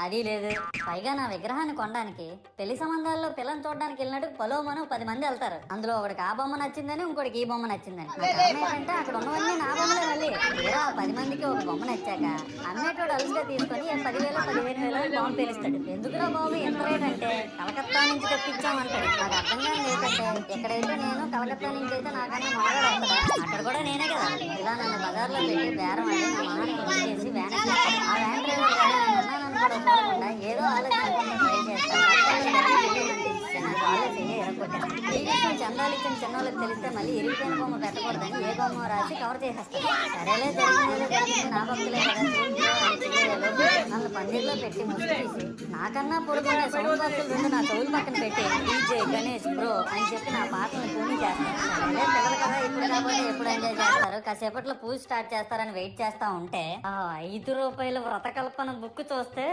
అది లేదు. పైగా నా విగ్రహాన్ని కొనడానికి పెళ్లి సంబంధాల్లో పిల్లని చూడడానికి వెళ్ళినట్టు పొలోమను 10 మంది వెళ్తారు. అందులో ఒకడికి ఆ బొమ్మ నచ్చిందని, ఇంకోటికి ఈ బొమ్మ నచ్చిందని. నా కారణం ఏంటంటే అక్కడ ఉన్నవన్నీ నా బొమ్మలే. మళ్ళీ తీరా 10 మందికి ఒక బొమ్మ నచ్చాక అమ్మేటోడు అలుసుగా తీసుకొని 10,000 15,000 బాంబు పేలుస్తాడు. ఎందుకురా బాబు ఎంత రేట్ అంటే కలకత్తా నుంచి తెప్పించామంటాడు. నాకు అర్థం కాదు ఏంటంటే ఎక్కడైతే నేను కలకత్తా నుంచి అయితే నాకన్నా మొదలు వస్తాడా, అక్కడ కూడా నేనే కదా. ఇలా నన్ను బజార్లో పెట్టి బేరం ఆడి నా మాటలు చేసి వ్యాన్ ఎక్కిస్తాడు. ఆ వ్యాన్ డ్రైవర్ కూడా నన్ను కూడా చూడకుండా ఏదో ఆలోచన ట్రై చేస్తాను. చందాలు ఇచ్చిన చిన్నోళ్ళకి తెలిస్తే మళ్ళీ ఇరిగిపోయిన బొమ్మ పెట్టకూడదని ఏ బొమ్మ రాసి కవర్ చేసేస్తాను. సరేలే జరిగింది నా భక్తులే కదా. నన్ను పందిరిలో పెట్టి ముసుగు తీసి నాకన్నా పొడుగున్న సౌండ్ బాక్సులు రెండు నా చెవులు పక్కన పెట్టి డీజే గణేష్ బ్రో అని చెప్పి నా పాటలను పూని చేస్తాను. సరేలే పిల్లలు కదా, ఇప్పుడు కాబట్టి ఎప్పుడు ఎంజాయ్ చేస్తారు. కాసేపట్లో పూజ స్టార్ట్ చేస్తారని వెయిట్ చేస్తా ఉంటే ఆ 5 రూపాయల వ్రతకల్పన బుక్ చూస్తే